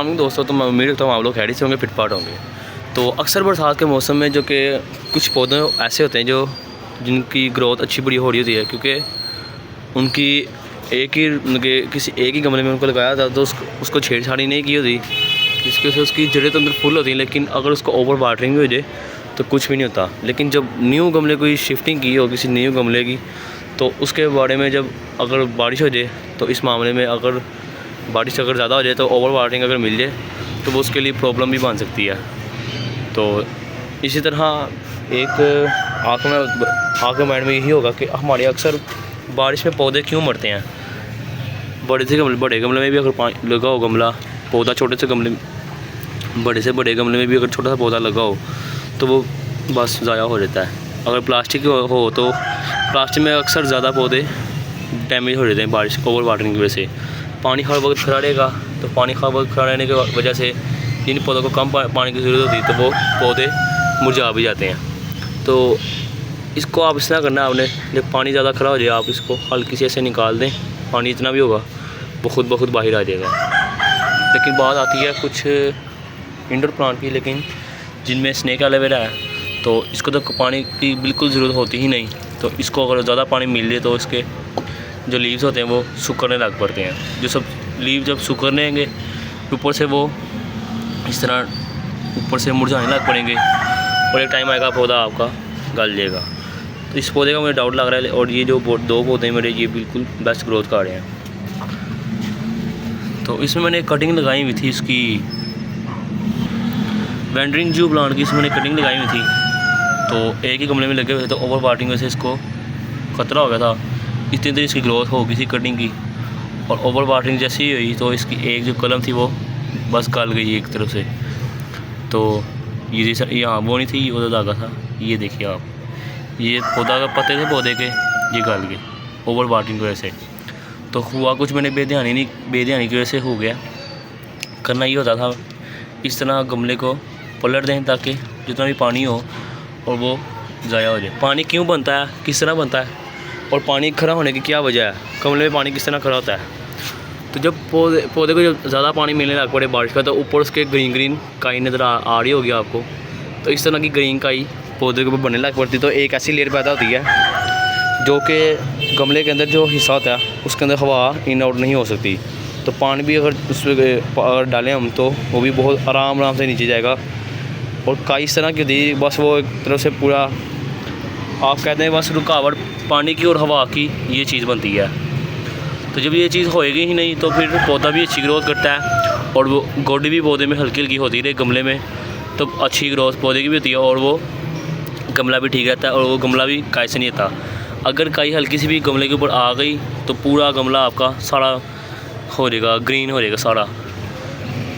अस्सलाम वालेकुम दोस्तों, तो मैं उम्मीद रखता हूँ आप लोग खैरियत से होंगे, फिटफाट होंगे। तो अक्सर बरसात के मौसम में जो कि कुछ पौधे ऐसे होते हैं जो जिनकी ग्रोथ अच्छी बड़ी हो रही होती है, क्योंकि उनकी किसी एक ही गमले में उनको लगाया था तो उसको छेड़छाड़ी नहीं की होती, जिसकी वजह से उसकी जड़ें तो अंदर फुल होती हैं, लेकिन अगर उसको ओवर वाटरिंग भी हो जाए तो कुछ भी नहीं होता। लेकिन जब न्यू गमले को शिफ्टिंग की हो किसी न्यू गमले की, तो उसके बारे में जब अगर बारिश हो जाए तो इस मामले में अगर बारिश अगर ज़्यादा हो जाए तो ओवर वाटरिंग अगर मिल जाए तो वो उसके लिए प्रॉब्लम भी बन सकती है। तो इसी तरह एक आपके माइंड में यही होगा कि हमारे अक्सर बारिश में पौधे क्यों मरते हैं। बड़े गमले में भी अगर पानी लगा हो गमला पौधा, बड़े से बड़े गमले में भी अगर छोटा सा पौधा लगा हो तो वो बस ज़ाया हो जाता है। अगर प्लास्टिक हो तो प्लास्टिक में अक्सर ज़्यादा पौधे डैमेज हो जाते हैं बारिश ओवर वाटरिंग की वजह से। पानी हर वक्त खड़ा रहेगा तो पानी हर वक्त खड़ा रहने की वजह से जिन पौधों को कम पानी की ज़रूरत होती है तो वो पौधे मुरझा भी जाते हैं। तो इसको आप इस तरह करना है, आपने जब पानी ज़्यादा खड़ा हो जाए आप इसको हल्की से ऐसे निकाल दें, पानी इतना भी होगा वो खुद ब खुद बाहर आ जाएगा। लेकिन बात आती है कुछ इंडोर प्लांट की, लेकिन जिनमें स्नेक एलोवेरा है तो इसको तो पानी की बिल्कुल ज़रूरत होती ही नहीं। तो इसको अगर ज़्यादा पानी मिल जाए तो इसके जो लीव्स होते हैं वो सूखने लग पड़ते हैं। जो सब लीव जब सूखने लेंगे ऊपर से वो इस तरह ऊपर से मुरझाने लग पड़ेंगे और एक टाइम आएगा पौधा आपका गल जाएगा। तो इस पौधे का मुझे डाउट लग रहा है। और ये जो दो पौधे मेरे ये बिल्कुल बेस्ट ग्रोथ कर रहे हैं। तो इसमें मैंने कटिंग लगाई हुई थी, इसकी वेंडरिंग जू प्लांट की इसमें मैंने कटिंग लगाई हुई थी। तो एक ही गमले में लगे हुए थे तो ओवर वाटरिंग वजह से इसको खतरा हो गया था। इतनी देर इसकी ग्रोथ हो गई थी कटिंग की, और ओवर वाटरिंग जैसी ही हुई तो इसकी एक जो कलम थी वो बस गल गई एक तरफ से। तो ये यहाँ वो नहीं थी, वो धागा था। ये देखिए आप, ये पौधा का पत्ते थे पौधे के, ये गल गए ओवर वाटरिंग की वजह से। तो हुआ कुछ मैंने बेध्यानी की वजह से हो गया। करना ये होता था इस तरह गमले को पलट दें ताकि जितना भी पानी हो और वो ज़ाया हो जाए। पानी क्यों बनता है, किस तरह बनता है और पानी खरा होने की क्या वजह है, गमले में पानी किस तरह खरा होता है। तो जब पौधे को जब ज़्यादा पानी मिलने लग पड़े बारिश का तो ऊपर उसके ग्रीन काई नज़र आ रही होगी आपको। तो इस तरह की ग्रीन काई पौधे के ऊपर बनने लग पड़ती तो एक ऐसी लेयर पैदा होती है जो कि गमले के अंदर जो हिस्सा होता है उसके अंदर हवा इन आउट नहीं हो सकती। तो पानी भी अगर उस पर डालें हम तो वो भी बहुत आराम से नीचे जाएगा। और काई इस तरह की होती है बस वो एक तरफ से पूरा आप कहते हैं बस रुकावट पानी की और हवा की ये चीज़ बनती है। तो जब ये चीज़ होएगी ही नहीं तो फिर पौधा भी अच्छी ग्रोथ करता है और वो गोडी भी पौधे में हल्की हल्की होती रहे गमले में तो अच्छी ग्रोथ पौधे की भी होती है और वो गमला भी ठीक रहता है और वो गमला भी काई से नहीं आता। अगर काई हल्की सी भी गमले के ऊपर आ गई तो पूरा गमला आपका सारा हो जाएगा, ग्रीन हो जाएगा सारा।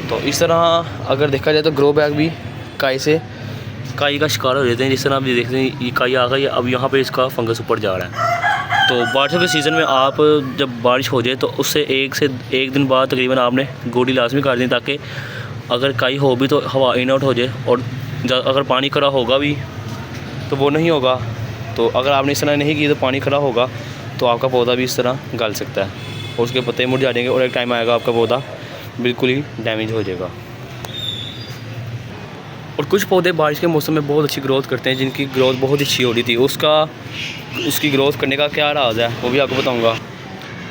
तो इस तरह अगर देखा जाए तो ग्रो बैग भी काई का शिकार हो जाते हैं। जिस तरह आप देखते हैं ये काई आ गई, अब यहाँ पे इसका फंगस ऊपर जा रहा है। तो बारिशों के सीज़न में आप जब बारिश हो जाए तो उससे एक दिन बाद तकरीबन आपने गोडी लाजमी कर दी ताकि अगर काई हो भी तो हवा इन आउट हो जाए। और अगर पानी खड़ा होगा भी तो वो नहीं होगा। तो अगर आपने इस तरह नहीं की तो पानी खड़ा होगा तो आपका पौधा भी इस तरह गल सकता है और उसके पत्ते मुड़ जाएंगे और एक टाइम आएगा आपका पौधा बिल्कुल ही डैमेज हो जाएगा। और कुछ पौधे बारिश के मौसम में बहुत अच्छी ग्रोथ करते हैं, जिनकी ग्रोथ बहुत अच्छी हो रही थी। उसकी ग्रोथ करने का क्या राज है वो भी आपको बताऊंगा।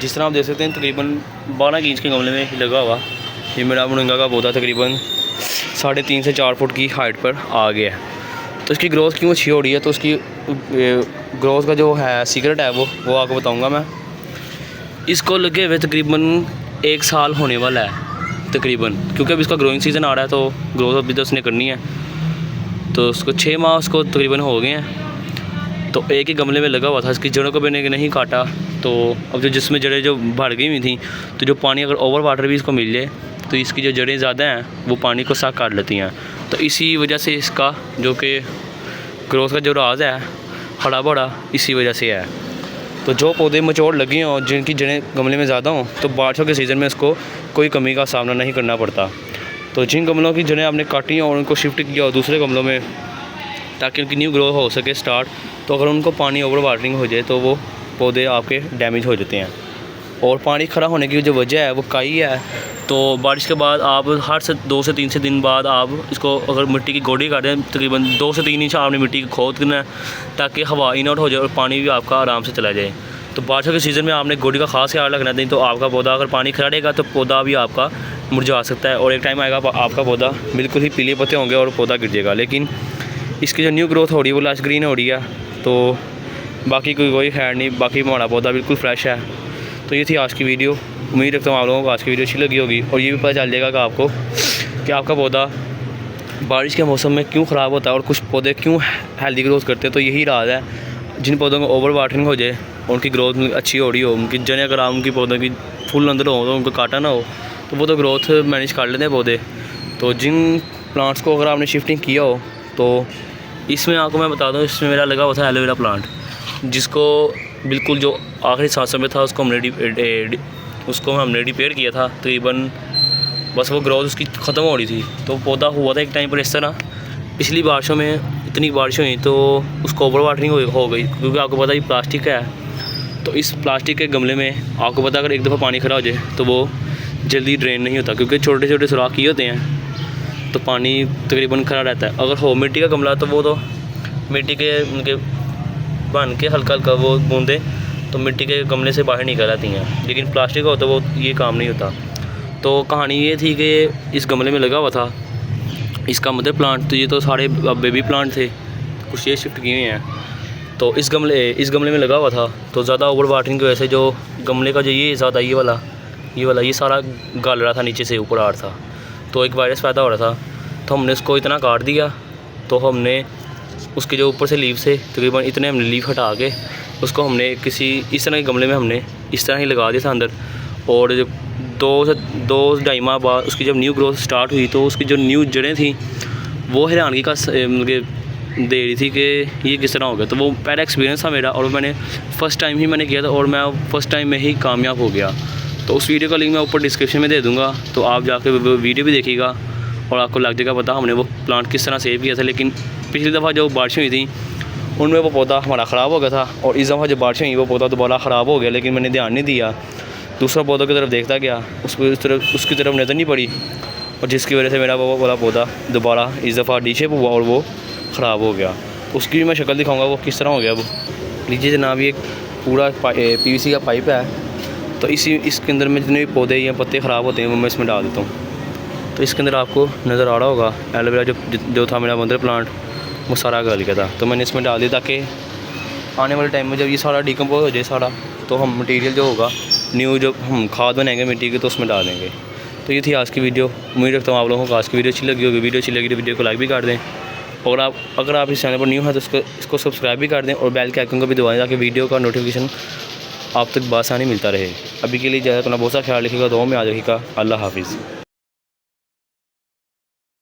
जिस तरह आप देख सकते हैं तकरीबन 12 इंच के गमले में लगा हुआ ये मेरा मोरिंगा का पौधा तकरीबन 3.5 से 4 फुट की हाइट पर आ गया है। तो इसकी ग्रोथ क्यों अच्छी हो रही है, तो उसकी ग्रोथ का जो है सीक्रेट है वो आपको बताऊँगा मैं। इसको लगे हुए तकरीबन 1 साल होने वाला है तकरीबन, क्योंकि अब इसका ग्रोइंग सीज़न आ रहा है तो ग्रोथ अभी तो उसने करनी है। तो उसको 6 माह उसको तकरीबन हो गए हैं। तो एक ही गमले में लगा हुआ था, इसकी जड़ों को मैंने नहीं काटा। तो अब जो जिसमें जड़ें जो भर गई हुई थी तो जो पानी अगर ओवर वाटर भी इसको मिल जाए तो इसकी जो जड़ें ज़्यादा हैं वो पानी को साफ कर लेती हैं। तो इसी वजह से इसका जो कि ग्रोथ का जो राज है हरा भरा इसी वजह से है। तो जो पौधे मचोड़ लगे हों और जिनकी जड़ें गमले में ज़्यादा हों तो बारिशों के सीज़न में इसको कोई कमी का सामना नहीं करना पड़ता। तो जिन गमलों की जड़ें आपने काटी और उनको शिफ्ट किया हो दूसरे गमलों में ताकि उनकी न्यू ग्रोथ हो सके स्टार्ट, तो अगर उनको पानी ओवर वाटरिंग हो जाए तो वो पौधे आपके डैमेज हो जाते हैं। और पानी खड़ा होने की जो वजह है वो काई है। तो बारिश के बाद आप हर से 2 से 3 दिन बाद आप इसको अगर मिट्टी की गोडी कर दें, तकरीबन 2 से 3 इंच आपने मिट्टी को खोद करना है ताकि हवा इन आउट हो जाए और पानी भी आपका आराम से चला जाए। तो बारिशों के सीज़न में आपने गोडी का खास ख्याल रखना है, तो आपका पौधा अगर पानी खड़ा रहेगा तो पौधा भी आपका मुरझा सकता है और एक टाइम आएगा आपका पौधा बिल्कुल ही पीले पत्ते होंगे और पौधा गिर जाएगा। लेकिन इसकी जो न्यू ग्रोथ हो रही है वो लश ग्रीन हो रही है, तो बाकी कोई खैर नहीं, बाकी हमारा पौधा बिल्कुल फ्रेश है। तो ये थी आज की वीडियो। उम्मीद रखता हूँ आप लोगों को आज की वीडियो अच्छी लगी होगी और ये भी पता चल जाएगा कि आपको कि आपका पौधा बारिश के मौसम में क्यों ख़राब होता है और कुछ पौधे क्यों हेल्दी ग्रोथ करते हैं। तो यही राज है, जिन पौधों को ओवर वाटरिंग हो जाए, उनकी ग्रोथ अच्छी हो रही हो, उनकी जड़ें अगर आप उनकी पौधों की फुल अंदर हो तो उनको काटा ना हो तो वो तो ग्रोथ मैनेज कर लेते हैं पौधे। तो जिन प्लांट्स को अगर आपने शिफ्टिंग किया हो, तो इसमें आपको मैं बता दूँ, इसमें मेरा लगा हुआ था एलोवेरा प्लांट, जिसको बिल्कुल जो आखिरी सांसों में था उसको हमने रिपेयर किया था तकरीबन, बस वो ग्रोथ उसकी ख़त्म हो रही थी। तो पौधा हुआ था एक टाइम पर इस तरह। पिछली बारिशों में इतनी बारिश हुई तो उसको ओवर वाटरिंग हो गई, क्योंकि आपको पता है प्लास्टिक है। तो इस प्लास्टिक के गमले में आपको पता अगर एक दफ़ा पानी खड़ा हो जाए तो वो जल्दी ड्रेन नहीं होता, क्योंकि छोटे छोटे सुराख किए होते हैं तो पानी तकरीबन खड़ा रहता है। अगर हो मिट्टी का गमला तो वो तो मिट्टी के उनके बन के हल्का हल्का वो बूंदें तो मिट्टी के गमले से बाहर निकल आती हैं, लेकिन प्लास्टिक हो तो वो ये काम नहीं होता। तो कहानी ये थी कि इस गमले में लगा हुआ था इसका मदर प्लांट, तो ये तो सारे बेबी प्लांट थे, कुछ ये शिफ्ट किए हुए हैं। तो इस गमले में लगा हुआ था, तो ज़्यादा ओवर वाटरिंग की वजह से जो गमले का जो ये हिस्सा था ये सारा गल रहा था, नीचे से ऊपर आ रहा था, तो एक वायरस पैदा हो रहा था। तो हमने उसको इतना काट दिया, तो हमने उसके जो ऊपर से लीव से तकरीबन इतने हमने लीव हटा के उसको हमने किसी इस तरह के गमले में हमने इस तरह ही लगा दिया था अंदर। और जब 2-2.5 माह बाद उसकी जब न्यू ग्रोथ स्टार्ट हुई तो उसकी जो न्यू जड़ें थी वो हैरानगी का दे रही थी कि ये किस तरह हो गया। तो वो पहला एक्सपीरियंस था मेरा और मैंने फ़र्स्ट टाइम ही मैंने किया था और मैं फ़र्स्ट टाइम में ही कामयाब हो गया। तो उस वीडियो का लिंक मैं ऊपर डिस्क्रिप्शन में दे दूँगा, तो आप जाके वीडियो भी देखिएगा और आपको लग जाएगा पता हमने वो प्लांट किस तरह सेव किया था। लेकिन पिछली दफ़ा जो बारिशें हुई थी उनमें वो पौधा हमारा ख़राब हो गया था और इस दफ़ा जो बारिशें हुई वो पौधा दोबारा ख़राब हो गया, लेकिन मैंने ध्यान नहीं दिया, दूसरा पौधों की तरफ देखता गया, उसकी तरफ नज़र नहीं पड़ी और जिसकी वजह से मेरा वो वाला पौधा दोबारा इस दफ़ा डी-शेप हुआ और वो ख़राब हो गया। उसकी भी मैं शक्ल दिखाऊंगा वो किस तरह हो गया। वो लीजिए जनाब, ये पूरा PVC का पाइप है, तो इसके अंदर में जितने भी पौधे या पत्ते ख़राब होते हैं वो मैं इसमें डाल देता हूँ। तो इसके अंदर आपको नज़र आ रहा होगा एलोवेरा जो था मेरा मदर प्लांट वो सारा गल गया था, तो मैंने इसमें डाल दिया ताकि आने वाले टाइम में जब ये सारा डिकम्पोज हो जाए सारा, तो हम मटेरियल जो होगा न्यू जो हम खाद बनाएंगे मिट्टी की तो उसमें डाल देंगे। तो ये थी आज की वीडियो। उम्मीद रखता हूँ आप लोगों को आज की वीडियो अच्छी लगी होगी। वीडियो अच्छी लगी तो वीडियो को लाइक भी कर दें और अगर आप इस चैनल पर न्यू हैं तो इसको सब्सक्राइब भी कर दें और बेल के आइकन को भी दबाएं ताकि वीडियो का नोटिफिकेशन आप तक बासानी मिलता रहे। अभी के लिए ज़्यादा अपना बहुत सा ख्याल रखिएगा, दुआ में याद रखिएगा। अल्लाह हाफिज़।